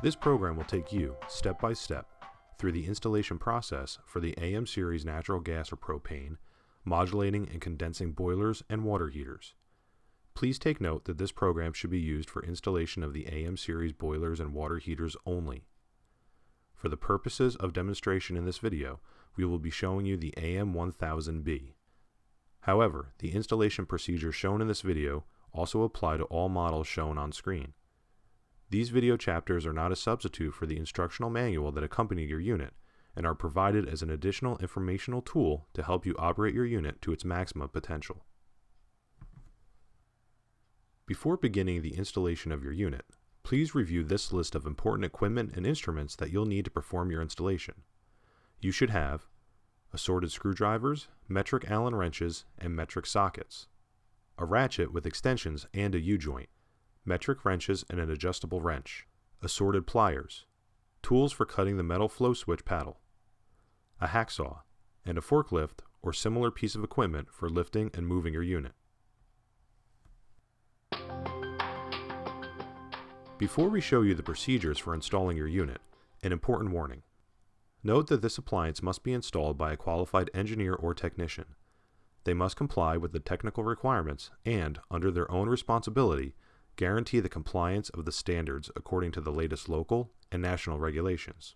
This program will take you, step by step, through the installation process for the AM series natural gas or propane, modulating and condensing boilers and water heaters. Please take note that this program should be used for installation of the AM series boilers and water heaters only. For the purposes of demonstration in this video, we will be showing you the AM1000B. However, the installation procedures shown in this video also apply to all models shown on screen. These video chapters are not a substitute for the instructional manual that accompany your unit and are provided as an additional informational tool to help you operate your unit to its maximum potential. Before beginning the installation of your unit, please review this list of important equipment and instruments that you'll need to perform your installation. You should have assorted screwdrivers, metric Allen wrenches, and metric sockets, a ratchet with extensions and a U-joint, metric wrenches and an adjustable wrench, assorted pliers, tools for cutting the metal flow switch paddle, a hacksaw, and a forklift or similar piece of equipment for lifting and moving your unit. Before we show you the procedures for installing your unit, an important warning. Note that this appliance must be installed by a qualified engineer or technician. They must comply with the technical requirements and, under their own responsibility, guarantee the compliance of the standards according to the latest local and national regulations.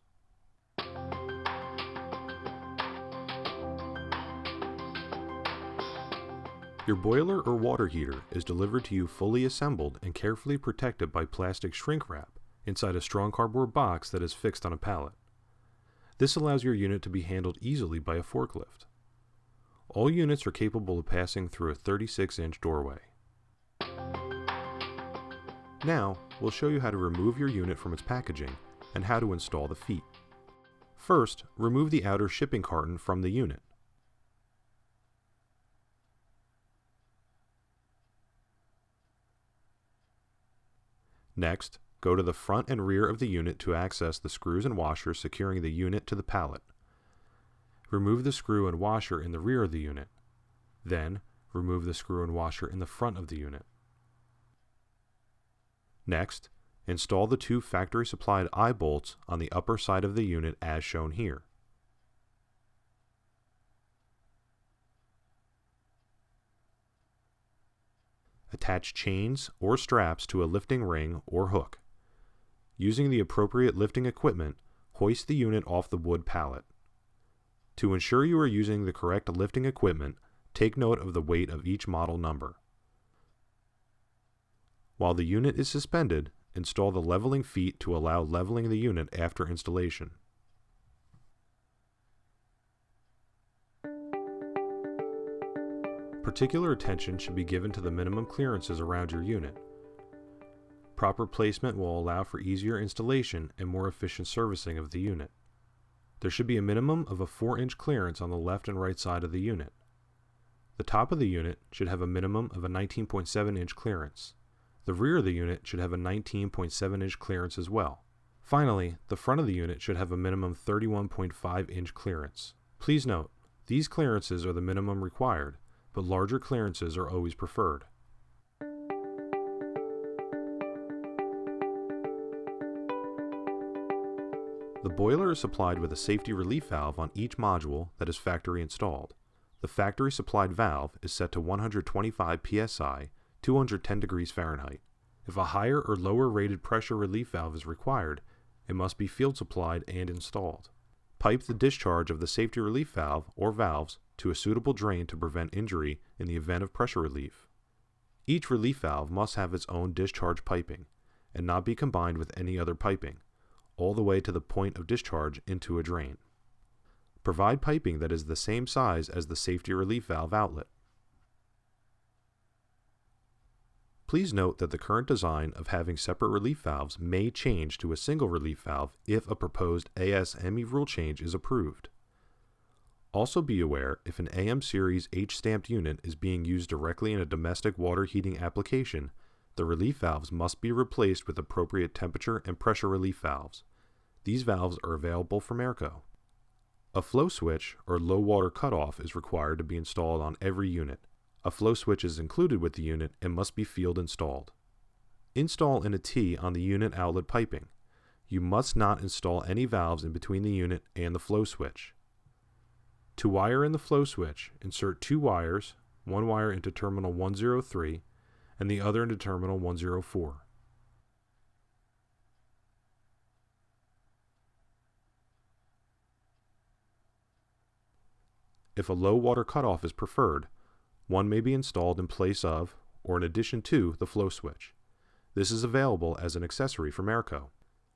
Your boiler or water heater is delivered to you fully assembled and carefully protected by plastic shrink wrap inside a strong cardboard box that is fixed on a pallet. This allows your unit to be handled easily by a forklift. All units are capable of passing through a 36-inch doorway. Now, we'll show you how to remove your unit from its packaging and how to install the feet. First, remove the outer shipping carton from the unit. Next, go to the front and rear of the unit to access the screws and washers securing the unit to the pallet. Remove the screw and washer in the rear of the unit. Then, remove the screw and washer in the front of the unit. Next, install the two factory-supplied eye bolts on the upper side of the unit as shown here. Attach chains or straps to a lifting ring or hook. Using the appropriate lifting equipment, hoist the unit off the wood pallet. To ensure you are using the correct lifting equipment, take note of the weight of each model number. While the unit is suspended, install the leveling feet to allow leveling the unit after installation. Particular attention should be given to the minimum clearances around your unit. Proper placement will allow for easier installation and more efficient servicing of the unit. There should be a minimum of a 4-inch clearance on the left and right side of the unit. The top of the unit should have a minimum of a 19.7-inch clearance. The rear of the unit should have a 19.7-inch clearance as well. Finally, the front of the unit should have a minimum 31.5-inch clearance. Please note, these clearances are the minimum required, but larger clearances are always preferred. The boiler is supplied with a safety relief valve on each module that is factory installed. The factory supplied valve is set to 125 psi, 210 degrees Fahrenheit. If a higher or lower rated pressure relief valve is required, it must be field supplied and installed. Pipe the discharge of the safety relief valve or valves to a suitable drain to prevent injury in the event of pressure relief. Each relief valve must have its own discharge piping and not be combined with any other piping, all the way to the point of discharge into a drain. Provide piping that is the same size as the safety relief valve outlet. Please note that the current design of having separate relief valves may change to a single relief valve if a proposed ASME rule change is approved. Also be aware if an AM Series H-stamped unit is being used directly in a domestic water heating application, the relief valves must be replaced with appropriate temperature and pressure relief valves. These valves are available from AERCO. A flow switch or low water cutoff is required to be installed on every unit. A flow switch is included with the unit and must be field installed. Install in a T on the unit outlet piping. You must not install any valves in between the unit and the flow switch. To wire in the flow switch, insert 2 wires, one wire into terminal 103 and the other into terminal 104. If a low water cutoff is preferred, one may be installed in place of or in addition to the flow switch. This is available as an accessory from AERCO.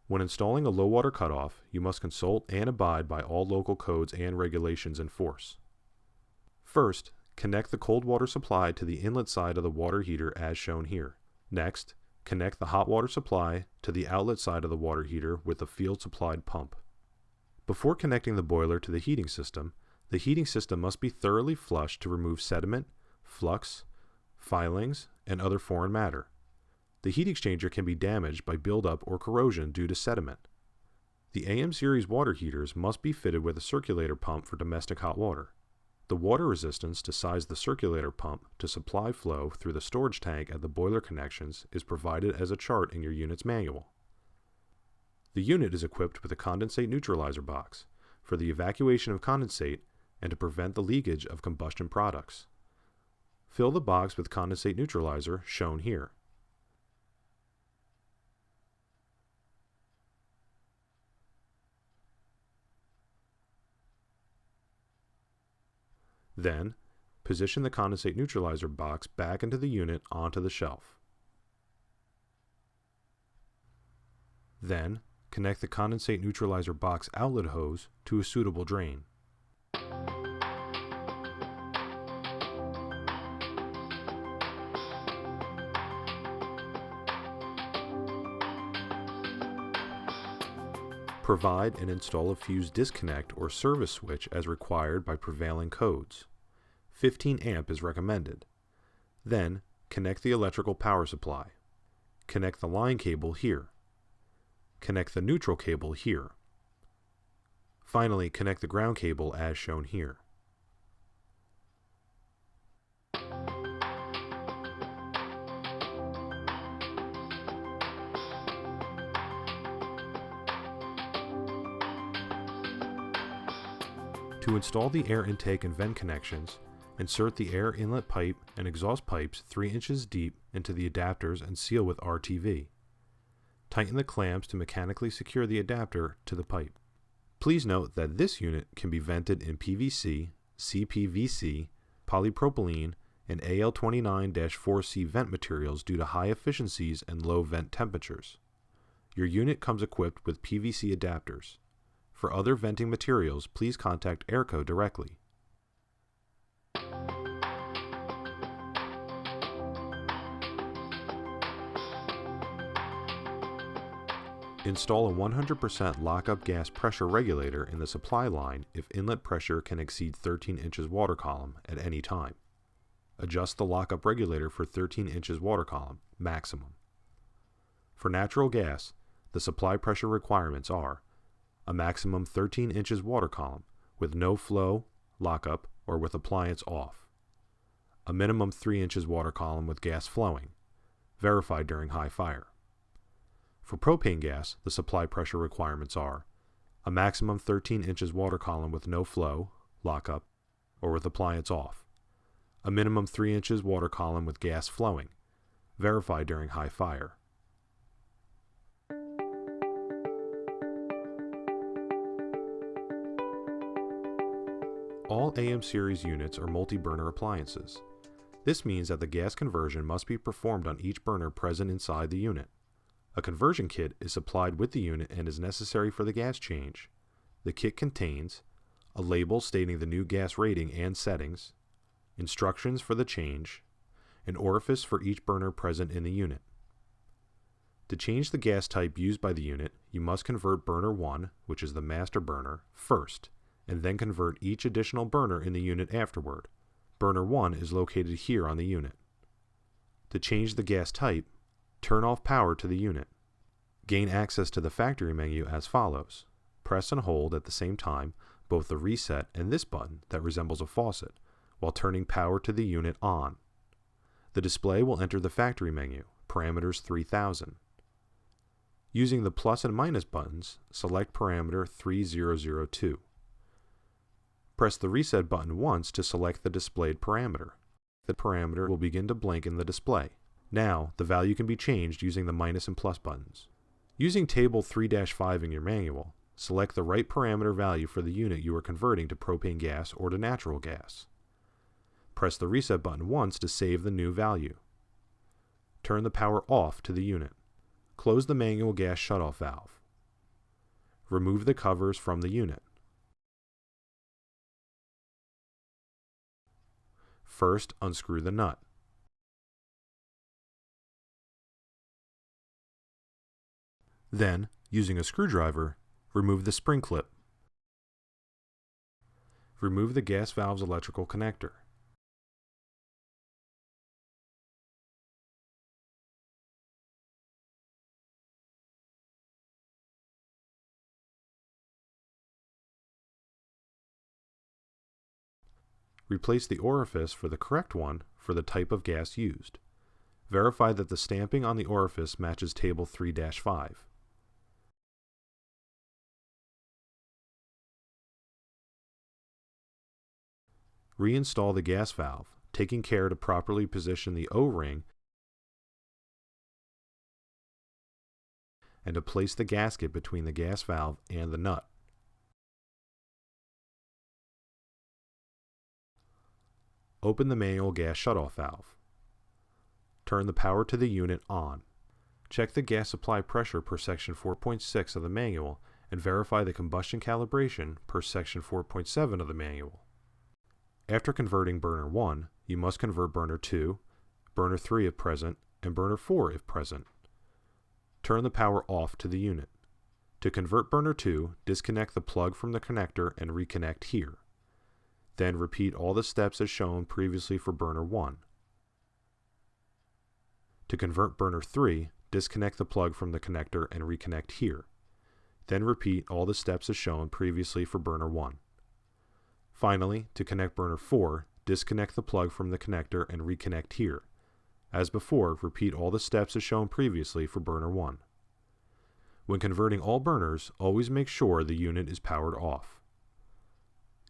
When installing a low water cutoff, you must consult and abide by all local codes and regulations in force. First, connect the cold water supply to the inlet side of the water heater as shown here. Next, connect the hot water supply to the outlet side of the water heater with a field supplied pump. Before connecting the boiler to the heating system must be thoroughly flushed to remove sediment, flux, filings, and other foreign matter. The heat exchanger can be damaged by buildup or corrosion due to sediment. The AM series water heaters must be fitted with a circulator pump for domestic hot water. The water resistance to size the circulator pump to supply flow through the storage tank at the boiler connections is provided as a chart in your unit's manual. The unit is equipped with a condensate neutralizer box for the evacuation of condensate and to prevent the leakage of combustion products. Fill the box with condensate neutralizer shown here. Then, position the condensate neutralizer box back into the unit onto the shelf. Then, connect the condensate neutralizer box outlet hose to a suitable drain. Provide and install a fuse disconnect or service switch as required by prevailing codes. 15 amp is recommended. Then, connect the electrical power supply. Connect the line cable here. Connect the neutral cable here. Finally, connect the ground cable as shown here. To install the air intake and vent connections, insert the air inlet pipe and exhaust pipes 3 inches deep into the adapters and seal with RTV. Tighten the clamps to mechanically secure the adapter to the pipe. Please note that this unit can be vented in PVC, CPVC, polypropylene, and AL29-4C vent materials due to high efficiencies and low vent temperatures. Your unit comes equipped with PVC adapters. For other venting materials, please contact AERCO directly. Install a 100% lockup gas pressure regulator in the supply line if inlet pressure can exceed 13 inches water column at any time. Adjust the lockup regulator for 13 inches water column, maximum. For natural gas, the supply pressure requirements are a maximum 13 inches water column with no flow, lockup, or with appliance off. A minimum 3 inches water column with gas flowing, verified during high fire. For propane gas, the supply pressure requirements are a maximum 13 inches water column with no flow, lockup, or with appliance off. A minimum 3 inches water column with gas flowing, verified during high fire. All AM series units are multi-burner appliances. This means that the gas conversion must be performed on each burner present inside the unit. A conversion kit is supplied with the unit and is necessary for the gas change. The kit contains a label stating the new gas rating and settings, instructions for the change, an orifice for each burner present in the unit. To change the gas type used by the unit, you must convert burner 1, which is the master burner, first, and then convert each additional burner in the unit afterward. Burner 1 is located here on the unit. To change the gas type, turn off power to the unit. Gain access to the factory menu as follows. Press and hold at the same time both the reset and this button that resembles a faucet while turning power to the unit on. The display will enter the factory menu, parameters 3000. Using the plus and minus buttons, select parameter 3002. Press the reset button once to select the displayed parameter. The parameter will begin to blink in the display. Now, the value can be changed using the minus and plus buttons. Using table 3-5 in your manual, select the right parameter value for the unit you are converting to propane gas or to natural gas. Press the reset button once to save the new value. Turn the power off to the unit. Close the manual gas shutoff valve. Remove the covers from the unit. First, unscrew the nut. Then, using a screwdriver, remove the spring clip. Remove the gas valve's electrical connector. Replace the orifice for the correct one for the type of gas used. Verify that the stamping on the orifice matches table 3-5. Reinstall the gas valve, taking care to properly position the O-ring and to place the gasket between the gas valve and the nut. Open the manual gas shutoff valve. Turn the power to the unit on. Check the gas supply pressure per section 4.6 of the manual and verify the combustion calibration per section 4.7 of the manual. After converting burner 1, you must convert burner 2, burner 3 if present, and burner 4 if present. Turn the power off to the unit. To convert burner 2, disconnect the plug from the connector and reconnect here. Then repeat all the steps as shown previously for burner 1. To convert burner 3, disconnect the plug from the connector and reconnect here. Then repeat all the steps as shown previously for burner 1. Finally, to connect burner 4, disconnect the plug from the connector and reconnect here. As before, repeat all the steps as shown previously for burner 1. When converting all burners, always make sure the unit is powered off.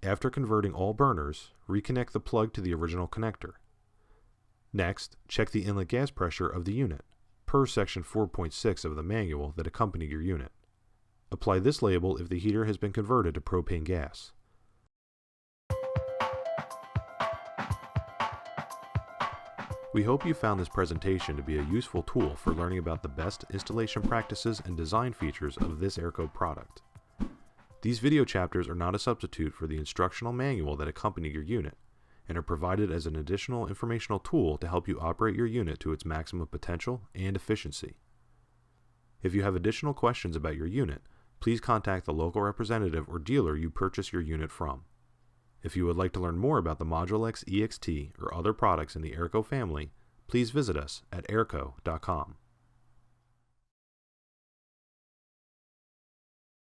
After converting all burners, reconnect the plug to the original connector. Next, check the inlet gas pressure of the unit, per section 4.6 of the manual that accompanied your unit. Apply this label if the heater has been converted to propane gas. We hope you found this presentation to be a useful tool for learning about the best installation practices and design features of this AERCO product. These video chapters are not a substitute for the instructional manual that accompanied your unit, and are provided as an additional informational tool to help you operate your unit to its maximum potential and efficiency. If you have additional questions about your unit, please contact the local representative or dealer you purchase your unit from. If you would like to learn more about the Modulex EXT or other products in the AERCO family, please visit us at aerco.com.